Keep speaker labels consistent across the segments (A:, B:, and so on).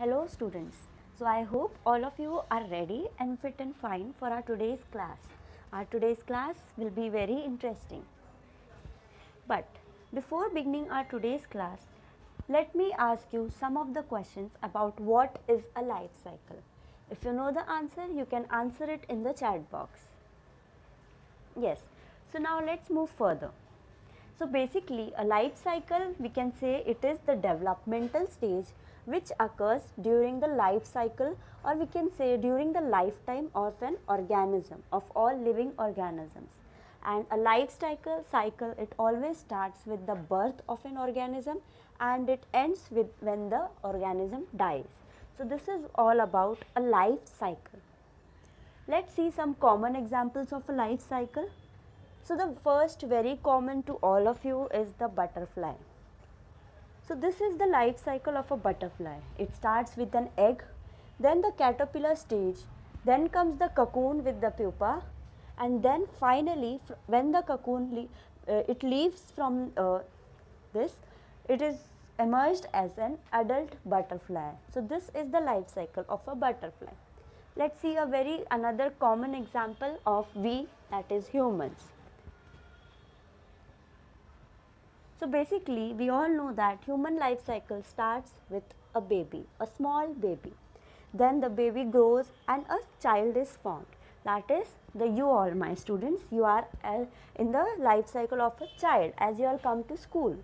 A: Hello students. So I hope all of you are ready and fit and fine for our today's class. Our today's class will be very interesting. But before beginning our today's class, let me ask you some of the questions about what is a life cycle. If you know the answer, you can answer it in the chat box. Yes. So now let's move further. So basically a life cycle, we can say it is the developmental stage which occurs during the life cycle, or we can say during the lifetime of an organism, of all living organisms. And a life cycle it always starts with the birth of an organism and it ends with when the organism dies. So this is all about a life cycle. Let's see some common examples of a life cycle. So the first very common to all of you is the butterfly. So this is the life cycle of a butterfly. It starts with an egg, then the caterpillar stage, then comes the cocoon with the pupa, and then finally when the cocoon it leaves from this, it is emerged as an adult butterfly. So this is the life cycle of a butterfly. Let's see a very another common example of we, that is humans. So basically we all know that human life cycle starts with a baby, a small baby. Then the baby grows and a child is formed. That is you all my students, you are in the life cycle of a child as you all come to school.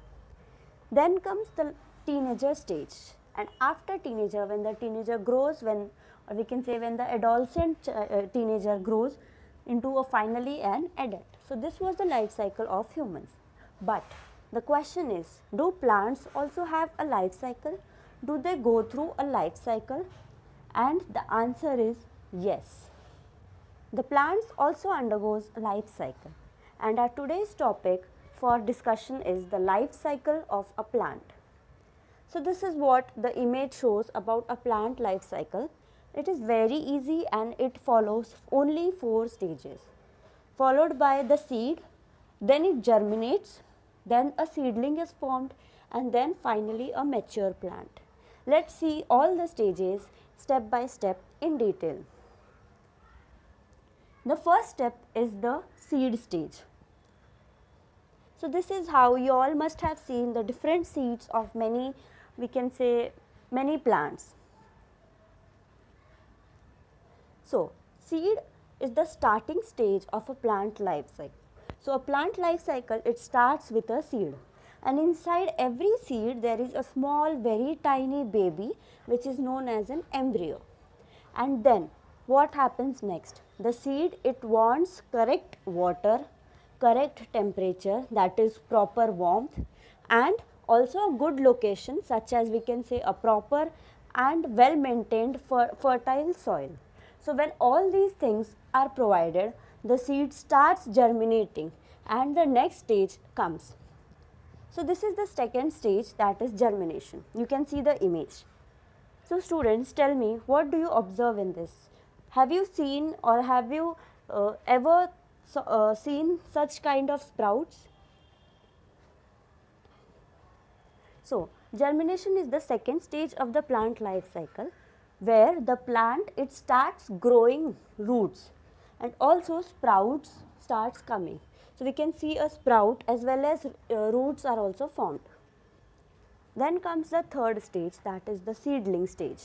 A: Then comes the teenager stage, and after teenager, when the teenager grows, when or we can say when the adolescent teenager grows into a finally an adult. So this was the life cycle of humans. But the question is, do plants also have a life cycle? Do they go through a life cycle? And the answer is yes. The plants also undergoes a life cycle, and our today's topic for discussion is the life cycle of a plant. So this is what the image shows about a plant life cycle. It is very easy and it follows only 4 stages. Followed by the seed, then it germinates, then a seedling is formed, and then finally a mature plant. Let's see all the stages step by step in detail. The first step is the seed stage. So this is how you all must have seen the different seeds of many, we can say many plants. So seed is the starting stage of a plant life cycle. So a plant life cycle, it starts with a seed, and inside every seed there is a small very tiny baby which is known as an embryo. And then what happens next? The seed, it wants correct water, correct temperature, that is proper warmth, and also a good location such as we can say a proper and well maintained fertile soil. So when all these things are provided, the seed starts germinating and the next stage comes. So this is the second stage, that is germination. You can see the image. So students, tell me, what do you observe in this? Have you seen or have you ever seen such kind of sprouts? So germination is the second stage of the plant life cycle, where the plant, it starts growing roots and also sprouts starts coming. So we can see a sprout as well as roots are also formed. Then comes the third stage, that is the seedling stage.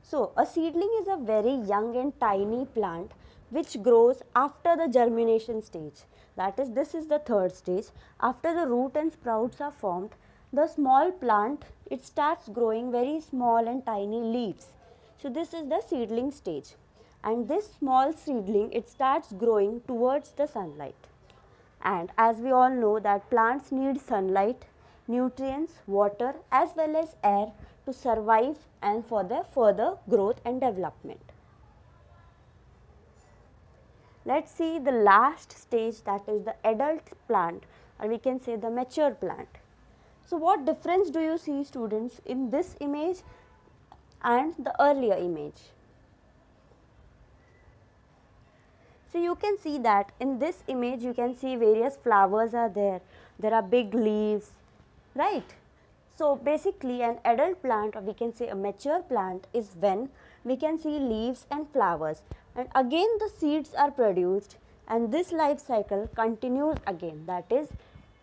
A: So a seedling is a very young and tiny plant which grows after the germination stage. That is, this is the third stage. After the root and sprouts are formed, the small plant, it starts growing very small and tiny leaves. So this is the seedling stage, and this small seedling, it starts growing towards the sunlight. And as we all know that plants need sunlight, nutrients, water as well as air to survive and for their further growth and development. Let's see the last stage, that is the adult plant, or we can say the mature plant. So what difference do you see, students, in this image and the earlier image? So you can see that in this image you can see various flowers are there. There are big leaves, right? So basically an adult plant, or we can say a mature plant, is when we can see leaves and flowers, and again the seeds are produced, and this life cycle continues again. That is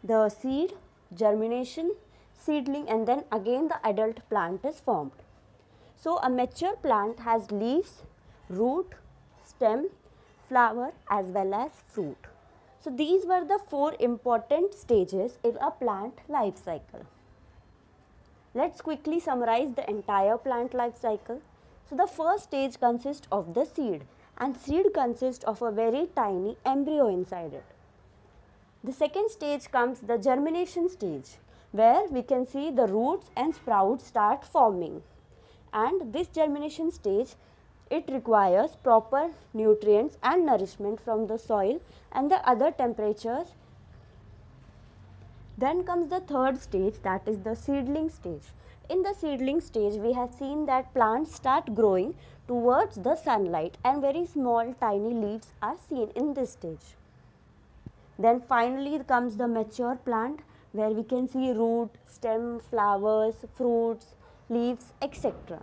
A: the seed, germination, seedling, and then again the adult plant is formed. So a mature plant has leaves, root, stem, flower as well as fruit. So these were the four important stages in a plant life cycle. Let's quickly summarize the entire plant life cycle. So the first stage consists of the seed, and seed consists of a very tiny embryo inside it. The second stage comes the germination stage, where we can see the roots and sprouts start forming. And this germination stage, it requires proper nutrients and nourishment from the soil and the other temperatures. Then comes the third stage, that is the seedling stage. In the seedling stage, we have seen that plants start growing towards the sunlight and very small tiny leaves are seen in this stage. Then finally comes the mature plant, where we can see root, stem, flowers, fruits, leaves, etc.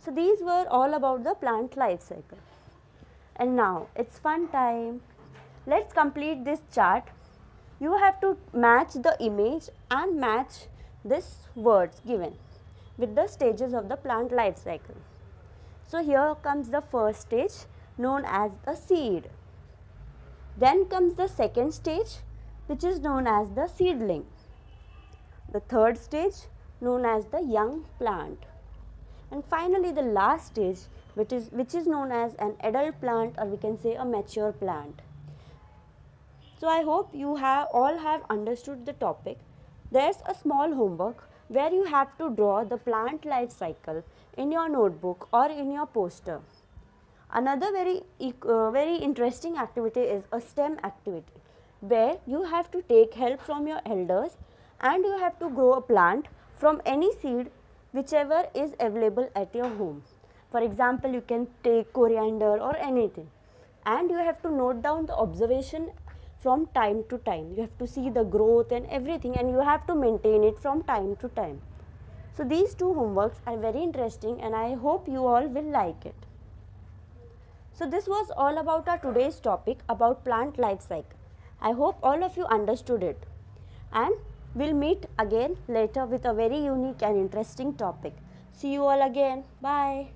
A: So these were all about the plant life cycle. And now it's fun time. Let's complete this chart. You have to match the image and match this words given with the stages of the plant life cycle. So here comes the first stage, known as the seed. Then comes the second stage, which is known as the seedling. The third stage, known as the young plant. And finally the last stage, which is known as an adult plant, or we can say a mature plant. So I hope you all have understood the topic. There's a small homework where you have to draw the plant life cycle in your notebook or in your poster. Another very interesting activity is a STEM activity, where you have to take help from your elders and you have to grow a plant from any seed whichever is available at your home. For example, you can take coriander or anything, and you have to note down the observation from time to time. You have to see the growth and everything, and you have to maintain it from time to time. So these two homeworks are very interesting, and I hope you all will like it. So this was all about our today's topic about plant life cycle. I hope all of you understood it, and we'll meet again later with a very unique and interesting topic. See you all again. Bye.